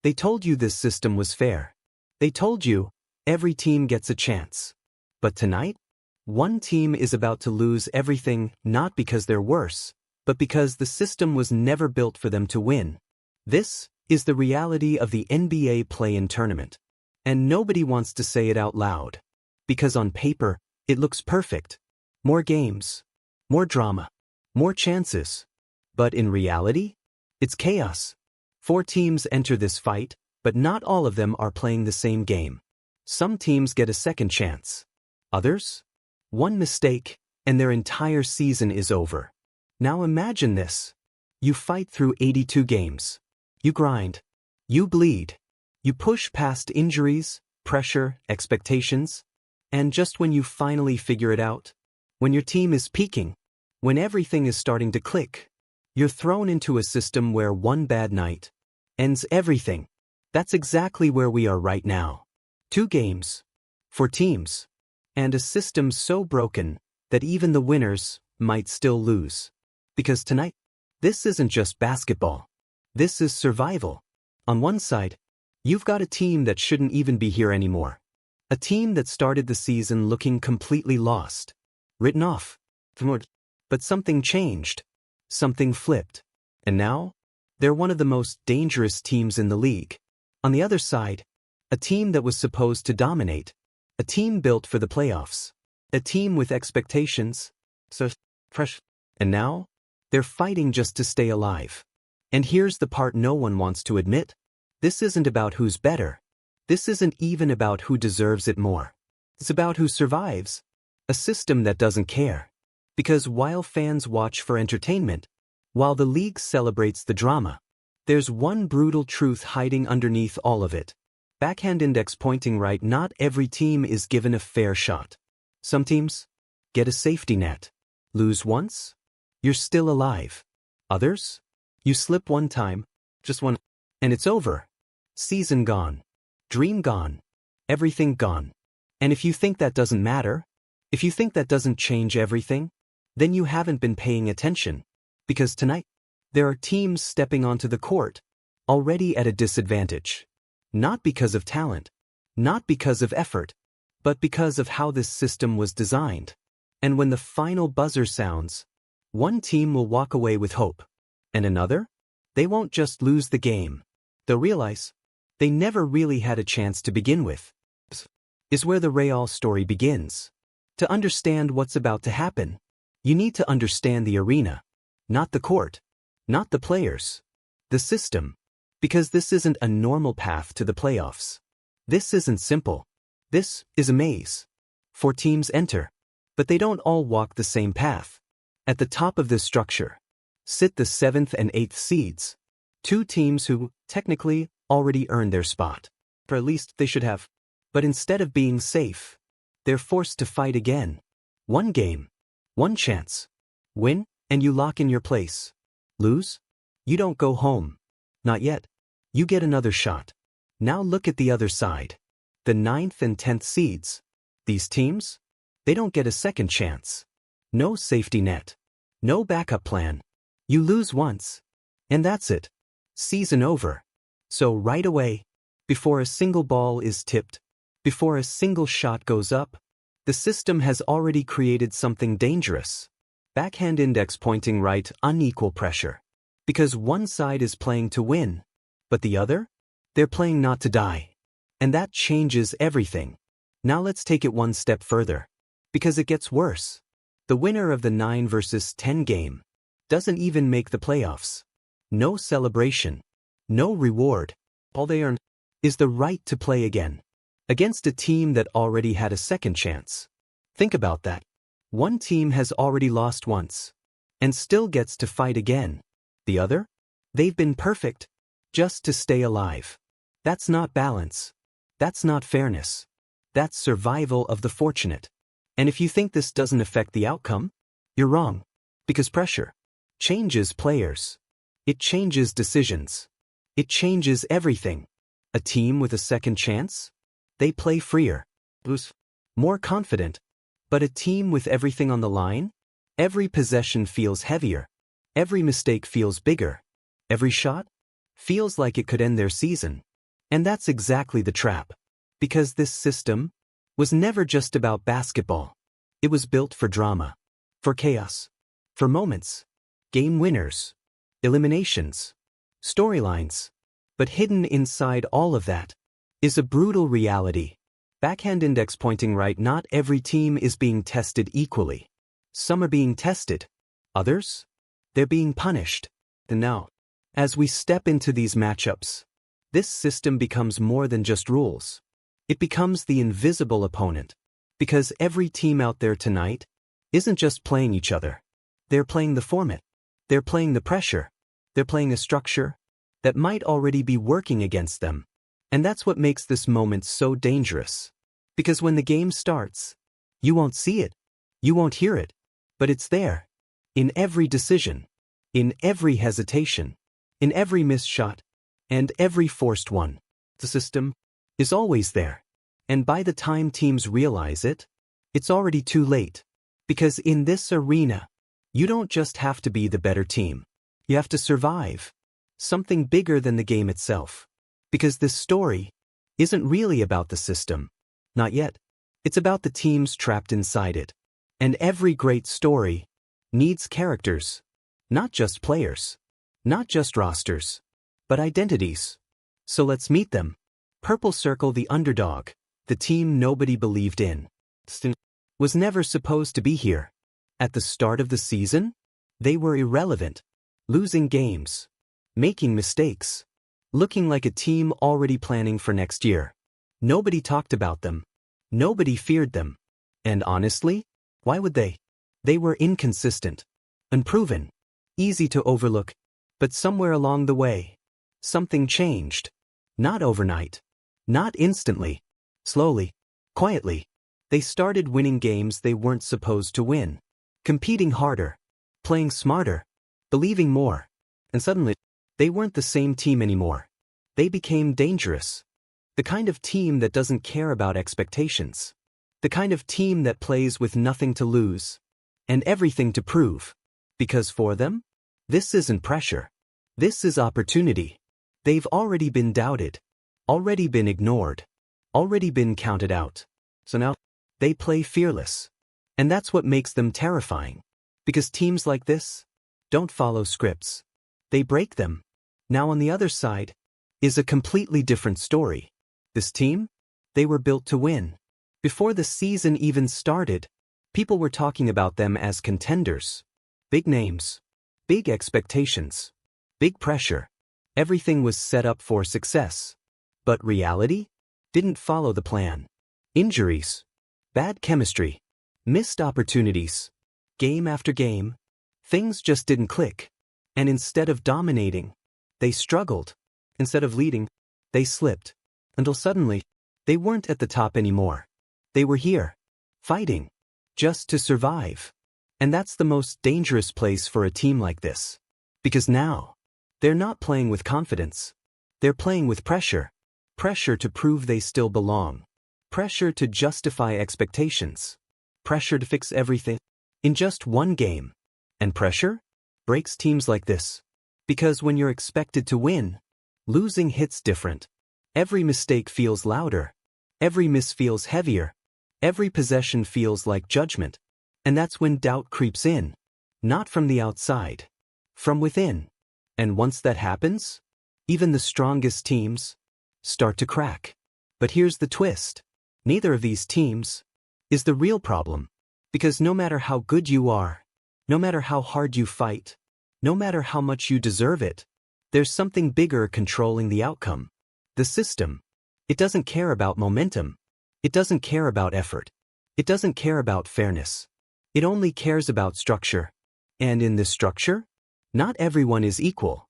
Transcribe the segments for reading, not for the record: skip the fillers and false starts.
They told you this system was fair. They told you every team gets a chance. But tonight, one team is about to lose everything, not because they're worse, but because the system was never built for them to win. This is the reality of the NBA play-in tournament. And nobody wants to say it out loud. Because on paper, it looks perfect. More games, more drama, more chances. But in reality, it's chaos. 4 teams enter this fight, but not all of them are playing the same game. Some teams get a second chance. Others? One mistake, and their entire season is over. Now imagine this. You fight through 82 games. You grind. You bleed. You push past injuries, pressure, expectations. And just when you finally figure it out, when your team is peaking, when everything is starting to click, you're thrown into a system where one bad night ends everything. That's exactly where we are right now. 2 games, 4 teams, and a system so broken that even the winners might still lose. Because tonight, this isn't just basketball. This is survival. On one side, you've got a team that shouldn't even be here anymore. A team that started the season looking completely lost. Written off. But something changed. Something flipped. And now, they're one of the most dangerous teams in the league. On the other side, a team that was supposed to dominate. A team built for the playoffs. A team with expectations. So fresh. And now, they're fighting just to stay alive. And here's the part no one wants to admit. This isn't about who's better. This isn't even about who deserves it more. It's about who survives. A system that doesn't care. Because while fans watch for entertainment, while the league celebrates the drama, there's one brutal truth hiding underneath all of it. Backhand index pointing right. Not every team is given a fair shot. Some teams get a safety net. Lose once, you're still alive. Others? You slip one time, just one, and it's over. Season gone. Dream gone. Everything gone. And if you think that doesn't matter, if you think that doesn't change everything, then you haven't been paying attention. Because tonight, there are teams stepping onto the court, already at a disadvantage. Not because of talent, not because of effort, but because of how this system was designed. And when the final buzzer sounds, one team will walk away with hope. And another? They won't just lose the game. They'll realize they never really had a chance to begin with. Is where the Real story begins. To understand what's about to happen, you need to understand the arena. Not the court. Not the players. The system. Because this isn't a normal path to the playoffs. This isn't simple. This is a maze. 4 teams enter. But they don't all walk the same path. At the top of this structure sit the 7th and 8th seeds. 2 teams who, technically, already earned their spot. Or at least they should have. But instead of being safe, they're forced to fight again. 1 game. 1 chance. Win, and you lock in your place. Lose? You don't go home. Not yet. You get another shot. Now look at the other side. The 9th and 10th seeds. These teams? They don't get a second chance. No safety net. No backup plan. You lose once. And that's it. Season over. So right away, before a single ball is tipped, before a single shot goes up, the system has already created something dangerous. Backhand index pointing right. Unequal pressure. Because one side is playing to win, but the other? They're playing not to die. And that changes everything. Now let's take it one step further. Because it gets worse. The winner of the 9 versus 10 game doesn't even make the playoffs. No celebration. No reward. All they earn is the right to play again. Against a team that already had a second chance. Think about that. One team has already lost once. And still gets to fight again. The other? They've been perfect. Just to stay alive. That's not balance. That's not fairness. That's survival of the fortunate. And if you think this doesn't affect the outcome, you're wrong. Because pressure changes players. It changes decisions. It changes everything. A team with a second chance? They play freer. More confident. But a team with everything on the line? Every possession feels heavier. Every mistake feels bigger. Every shot feels like it could end their season. And that's exactly the trap. Because this system was never just about basketball. It was built for drama, for chaos, for moments, game winners, eliminations, storylines. But hidden inside all of that is a brutal reality. Backhand index pointing right, not every team is being tested equally. Some are being tested. Others? They're being punished. And now, as we step into these matchups, this system becomes more than just rules. It becomes the invisible opponent. Because every team out there tonight isn't just playing each other. They're playing the format. They're playing the pressure. They're playing a structure that might already be working against them. And that's what makes this moment so dangerous. Because when the game starts, you won't see it. You won't hear it. But it's there. In every decision. In every hesitation. In every missed shot. And every forced one. The system is always there. And by the time teams realize it, it's already too late. Because in this arena, you don't just have to be the better team. You have to survive. Something bigger than the game itself. Because this story isn't really about the system. Not yet. It's about the teams trapped inside it. And every great story needs characters. Not just players. Not just rosters. But identities. So let's meet them. Purple Circle, the underdog. The team nobody believed in. Was never supposed to be here. At the start of the season, they were irrelevant. Losing games. Making mistakes. Looking like a team already planning for next year. Nobody talked about them. Nobody feared them. And honestly, why would they? They were inconsistent. Unproven. Easy to overlook. But somewhere along the way, something changed. Not overnight. Not instantly. Slowly. Quietly. They started winning games they weren't supposed to win. Competing harder. Playing smarter. Believing more. And suddenly, they weren't the same team anymore. They became dangerous. The kind of team that doesn't care about expectations. The kind of team that plays with nothing to lose. And everything to prove. Because for them, this isn't pressure. This is opportunity. They've already been doubted. Already been ignored. Already been counted out. So now, they play fearless. And that's what makes them terrifying. Because teams like this don't follow scripts. They break them. Now on the other side is a completely different story. This team, they were built to win. Before the season even started, people were talking about them as contenders. Big names. Big expectations. Big pressure. Everything was set up for success. But reality didn't follow the plan. Injuries. Bad chemistry. Missed opportunities. Game after game. Things just didn't click. And instead of dominating, they struggled. Instead of leading, they slipped. Until suddenly, they weren't at the top anymore. They were here. Fighting. Just to survive. And that's the most dangerous place for a team like this. Because now, they're not playing with confidence. They're playing with pressure. Pressure to prove they still belong. Pressure to justify expectations. Pressure to fix everything in just one game. And pressure breaks teams like this. Because when you're expected to win, losing hits different. Every mistake feels louder. Every miss feels heavier. Every possession feels like judgment. And that's when doubt creeps in. Not from the outside. From within. And once that happens, even the strongest teams start to crack. But here's the twist. Neither of these teams is the real problem. Because no matter how good you are, no matter how hard you fight, no matter how much you deserve it, there's something bigger controlling the outcome. The system. It doesn't care about momentum. It doesn't care about effort. It doesn't care about fairness. It only cares about structure. And in this structure, not everyone is equal.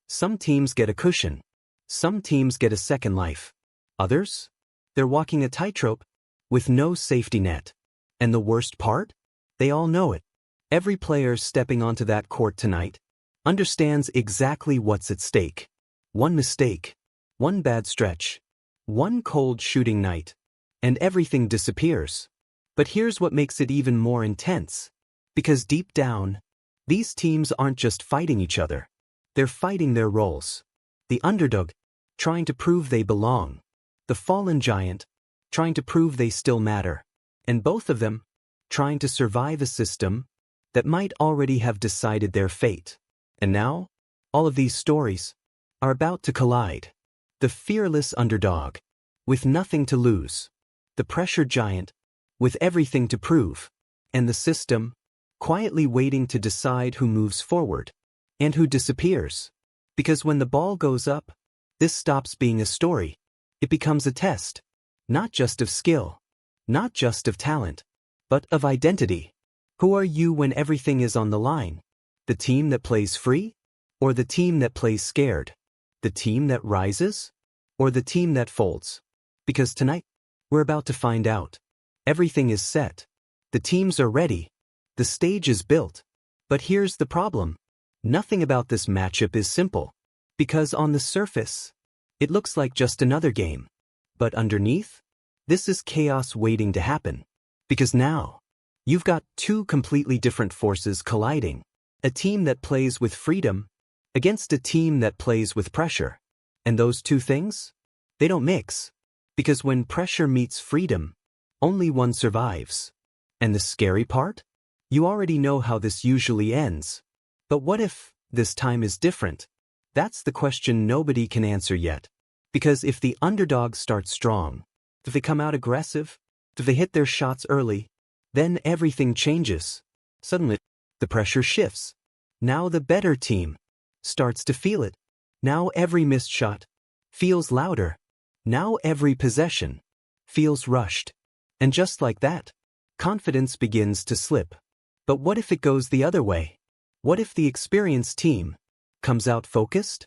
Some teams get a cushion. Some teams get a second life. Others? They're walking a tightrope with no safety net. And the worst part? They all know it. Every player stepping onto that court tonight understands exactly what's at stake. One mistake. One bad stretch. One cold shooting night. And everything disappears. But here's what makes it even more intense. Because deep down, these teams aren't just fighting each other. They're fighting their roles. The underdog trying to prove they belong. The fallen giant, trying to prove they still matter. And both of them, trying to survive a system that might already have decided their fate. And now, all of these stories are about to collide. The fearless underdog, with nothing to lose. The pressure giant, with everything to prove. And the system, quietly waiting to decide who moves forward and who disappears. Because when the ball goes up, this stops being a story. It becomes a test, not just of skill, not just of talent, but of identity. Who are you when everything is on the line? The team that plays free? Or the team that plays scared? The team that rises? Or the team that folds? Because tonight, we're about to find out. Everything is set. The teams are ready. The stage is built. But here's the problem. Nothing about this matchup is simple. Because on the surface, it looks like just another game. But underneath, this is chaos waiting to happen. Because now, you've got two completely different forces colliding. A team that plays with freedom against a team that plays with pressure. And those two things? They don't mix. Because when pressure meets freedom, only one survives. And the scary part? You already know how this usually ends. But what if this time is different? That's the question nobody can answer yet. Because if the underdog starts strong, if they come out aggressive, if they hit their shots early, then everything changes. Suddenly, the pressure shifts. Now the better team starts to feel it. Now every missed shot feels louder. Now every possession feels rushed. And just like that, confidence begins to slip. But what if it goes the other way? What if the experienced team comes out focused,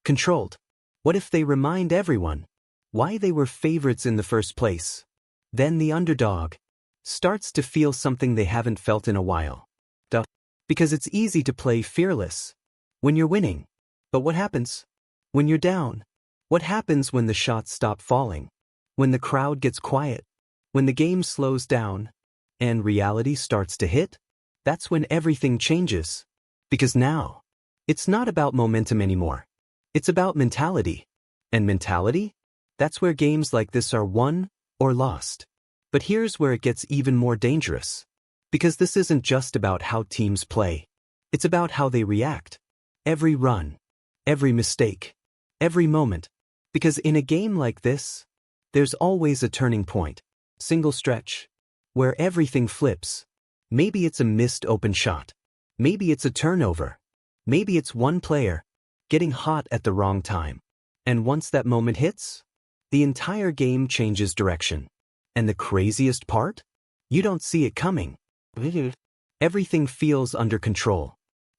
controlled? What if they remind everyone why they were favorites in the first place? Then the underdog starts to feel something they haven't felt in a while. Because it's easy to play fearless when you're winning. But what happens when you're down? What happens when the shots stop falling? When the crowd gets quiet? When the game slows down and reality starts to hit? That's when everything changes. Because now, it's not about momentum anymore. It's about mentality. And mentality? That's where games like this are won or lost. But here's where it gets even more dangerous. Because this isn't just about how teams play. It's about how they react. Every run, every mistake, every moment. Because in a game like this, there's always a turning point. Single stretch, where everything flips. Maybe it's a missed open shot. Maybe it's a turnover. Maybe it's one player getting hot at the wrong time. And once that moment hits, the entire game changes direction. And the craziest part? You don't see it coming. Everything feels under control.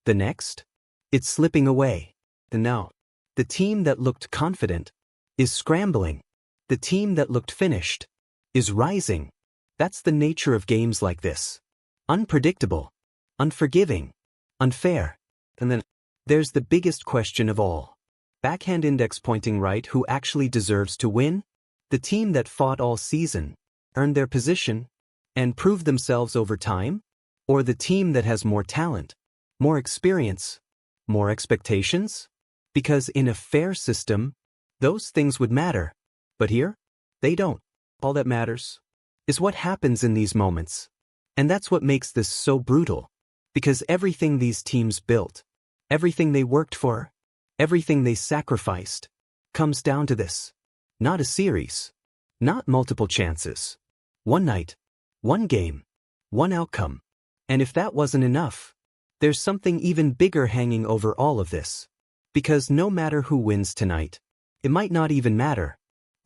The next? It's slipping away. And now, the team that looked confident is scrambling. The team that looked finished is rising. That's the nature of games like this. Unpredictable, unforgiving, unfair. And then, there's the biggest question of all. Backhand index pointing right, who actually deserves to win? The team that fought all season, earned their position, and proved themselves over time? Or the team that has more talent, more experience, more expectations? Because in a fair system, those things would matter. But here, they don't. All that matters is what happens in these moments. And that's what makes this so brutal. Because everything these teams built, everything they worked for, everything they sacrificed, comes down to this. Not a series. Not multiple chances. One night. One game. One outcome. And if that wasn't enough, there's something even bigger hanging over all of this. Because no matter who wins tonight, it might not even matter.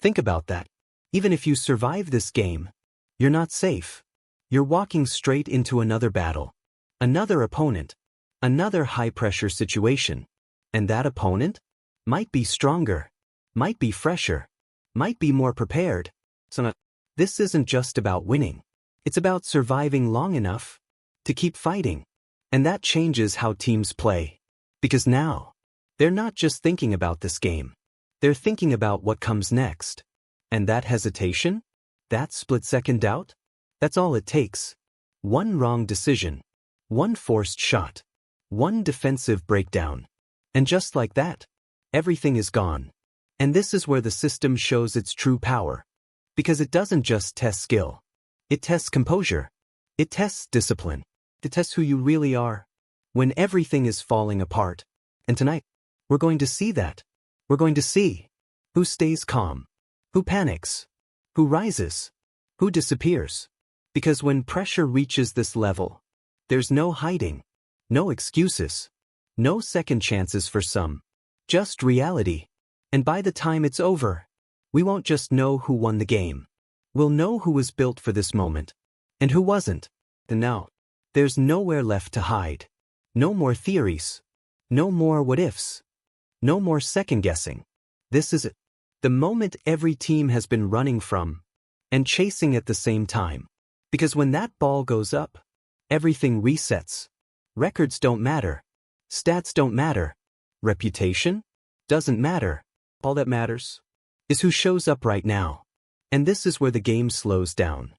Think about that. Even if you survive this game, you're not safe. You're walking straight into another battle. Another opponent. Another high-pressure situation. And that opponent might be stronger, might be fresher, might be more prepared. So this isn't just about winning. It's about surviving long enough to keep fighting. And that changes how teams play. Because now, they're not just thinking about this game. They're thinking about what comes next. And that hesitation? That split-second doubt? That's all it takes. One wrong decision. One forced shot. One defensive breakdown. And just like that, everything is gone. And this is where the system shows its true power. Because it doesn't just test skill. It tests composure. It tests discipline. It tests who you really are when everything is falling apart. And tonight, we're going to see that. We're going to see who stays calm, who panics, who rises, who disappears. Because when pressure reaches this level, there's no hiding, no excuses, no second chances for some, just reality. And by the time it's over, we won't just know who won the game. We'll know who was built for this moment and who wasn't. And now, there's nowhere left to hide. No more theories. No more what-ifs. No more second-guessing. This is it. The moment every team has been running from and chasing at the same time. Because when that ball goes up, everything resets. Records don't matter. Stats don't matter. Reputation doesn't matter. All that matters is who shows up right now. And this is where the game slows down.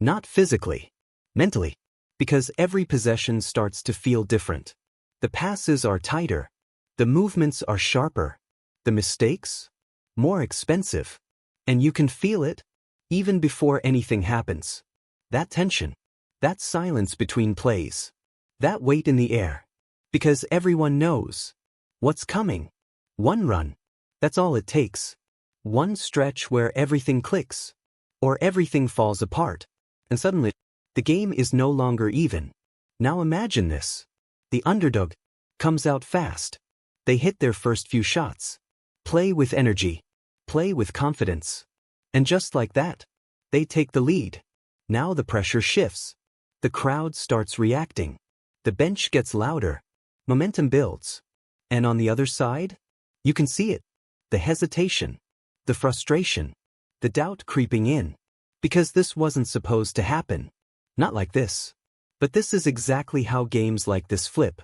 Not physically, mentally. Because every possession starts to feel different. The passes are tighter. The movements are sharper. The mistakes, more expensive. And you can feel it, even before anything happens. That tension, that silence between plays, that weight in the air. Because everyone knows what's coming. One run, that's all it takes. One stretch where everything clicks, or everything falls apart. And suddenly, the game is no longer even. Now imagine this. The underdog comes out fast. They hit their first few shots. Play with energy. Play with confidence. And just like that, they take the lead. Now the pressure shifts. The crowd starts reacting. The bench gets louder. Momentum builds. And on the other side, you can see it. The hesitation. The frustration. The doubt creeping in. Because this wasn't supposed to happen. Not like this. But this is exactly how games like this flip.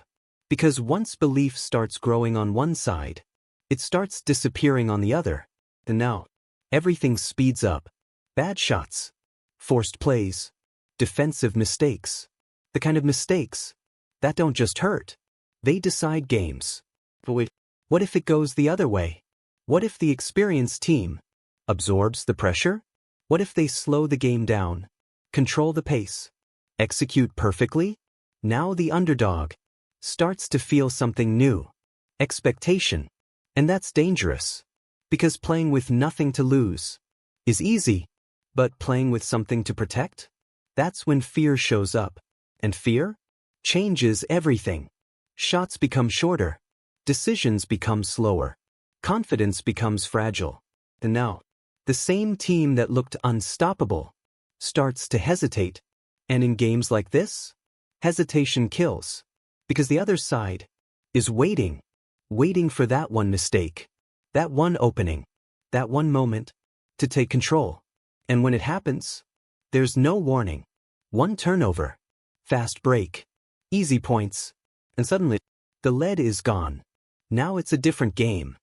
Because once belief starts growing on one side, it starts disappearing on the other. And now, everything speeds up. Bad shots. Forced plays. Defensive mistakes. The kind of mistakes that don't just hurt. They decide games. But wait, what if it goes the other way? What if the experienced team absorbs the pressure? What if they slow the game down? Control the pace. Execute perfectly? Now the underdog starts to feel something new. Expectation. And that's dangerous. Because playing with nothing to lose is easy. But playing with something to protect? That's when fear shows up. And fear changes everything. Shots become shorter. Decisions become slower. Confidence becomes fragile. And now, the same team that looked unstoppable starts to hesitate. And in games like this, hesitation kills. Because the other side is waiting. Waiting for that one mistake. That one opening. That one moment to take control. And when it happens, there's no warning. One turnover. Fast break. Easy points. And suddenly, the lead is gone. Now it's a different game.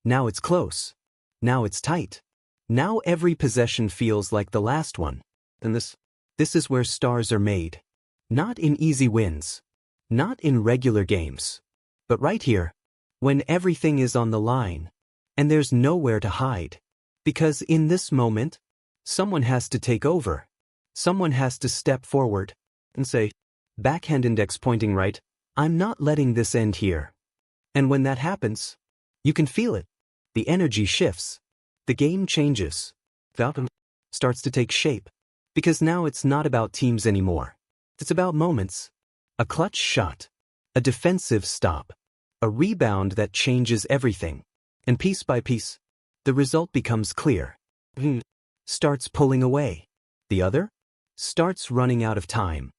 Now it's close. Now it's tight. Now every possession feels like the last one. And this is where stars are made. Not in easy wins. Not in regular games. But right here, when everything is on the line, and there's nowhere to hide. Because in this moment, someone has to take over. Someone has to step forward and say, backhand index pointing right, I'm not letting this end here. And when that happens, you can feel it. The energy shifts. The game changes. Falcon starts to take shape. Because now it's not about teams anymore. It's about moments. A clutch shot. A defensive stop. A rebound that changes everything. And piece by piece, the result becomes clear. Starts pulling away. The other starts running out of time.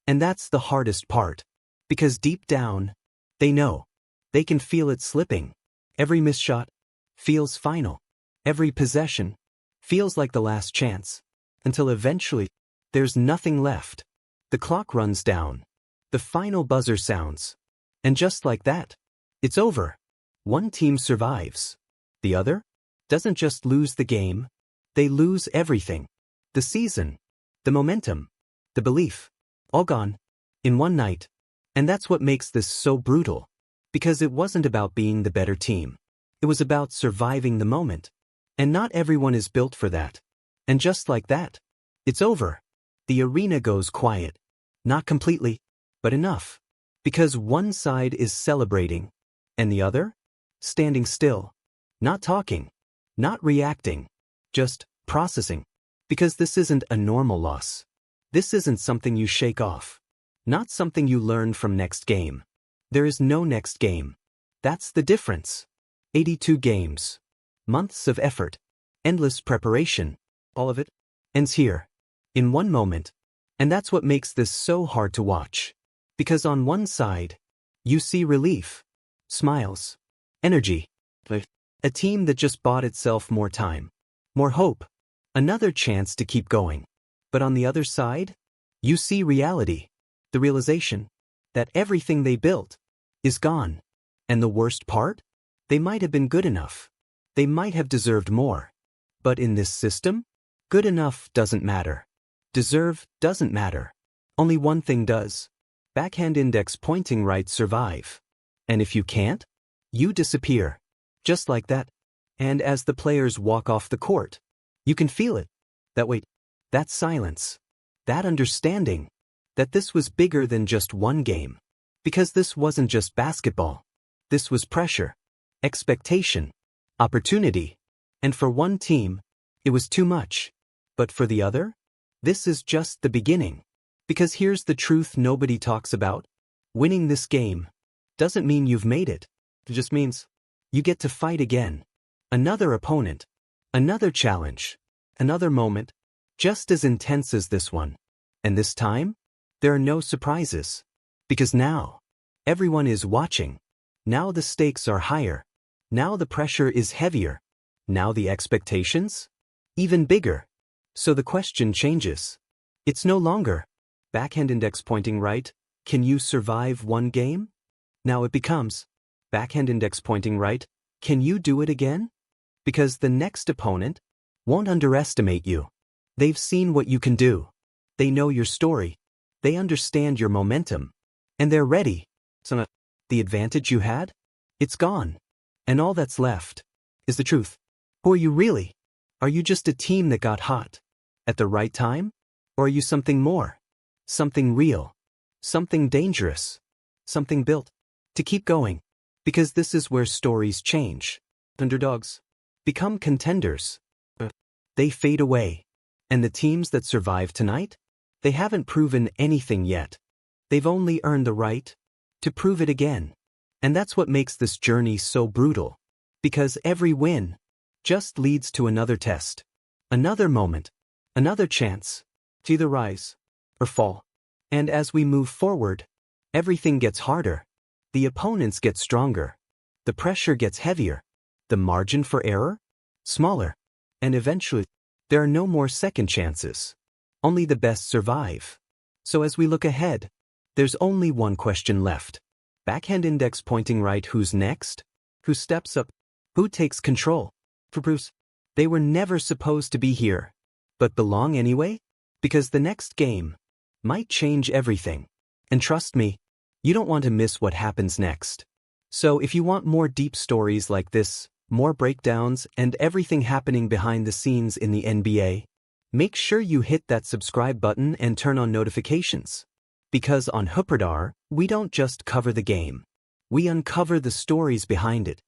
And that's the hardest part. Because deep down, they know. They can feel it slipping. Every missed shot feels final. Every possession feels like the last chance. Until eventually, there's nothing left. The clock runs down. The final buzzer sounds. And just like that, it's over. One team survives. The other doesn't just lose the game. They lose everything. The season, the momentum, the belief, all gone in one night. And that's what makes this so brutal. Because it wasn't about being the better team. It was about surviving the moment. And not everyone is built for that. And just like that, it's over. The arena goes quiet. Not completely, but enough. Because one side is celebrating, and the other? Standing still. Not talking. Not reacting. Just processing. Because this isn't a normal loss. This isn't something you shake off. Not something you learn from next game. There is no next game. That's the difference. 82 games. Months of effort. Endless preparation. All of it ends here. In one moment. And that's what makes this so hard to watch. Because on one side, you see relief. Smiles. Energy. A team that just bought itself more time. More hope. Another chance to keep going. But on the other side, you see reality. The realization that everything they built is gone. And the worst part? They might have been good enough. They might have deserved more. But in this system, good enough doesn't matter. Deserve doesn't matter. Only one thing does. Backhand index pointing right survive. And if you can't, you disappear. Just like that. And as the players walk off the court, you can feel it. That wait, that silence. That understanding. That this was bigger than just one game. Because this wasn't just basketball. This was pressure. Expectation. Opportunity. And for one team, it was too much. But for the other, this is just the beginning. Because here's the truth nobody talks about. Winning this game doesn't mean you've made it. It just means you get to fight again. Another opponent. Another challenge. Another moment. Just as intense as this one. And this time, there are no surprises. Because now, everyone is watching. Now the stakes are higher. Now the pressure is heavier. Now the expectations? Even bigger. So the question changes. It's no longer, backhand index pointing right, can you survive one game? Now it becomes, backhand index pointing right, can you do it again? Because the next opponent won't underestimate you. They've seen what you can do. They know your story. They understand your momentum. And they're ready. So the advantage you had? It's gone. And all that's left is the truth. Who are you really? Are you just a team that got hot at the right time? Or are you something more? Something real? Something dangerous? Something built to keep going? Because this is where stories change. Underdogs become contenders. They fade away. And the teams that survive tonight? They haven't proven anything yet. They've only earned the right to prove it again. And that's what makes this journey so brutal. Because every win just leads to another test. Another moment. Another chance to either rise or fall. And as we move forward, everything gets harder. The opponents get stronger. The pressure gets heavier. The margin for error? Smaller. And eventually, there are no more second chances. Only the best survive. So as we look ahead, there's only one question left. Backhand index pointing right, who's next? Who steps up? Who takes control? For Bruce, they were never supposed to be here. But belong anyway? Because the next game might change everything. And trust me, you don't want to miss what happens next. So if you want more deep stories like this, more breakdowns, and everything happening behind the scenes in the NBA, make sure you hit that subscribe button and turn on notifications. Because on HOOPRADAR, we don't just cover the game. We uncover the stories behind it.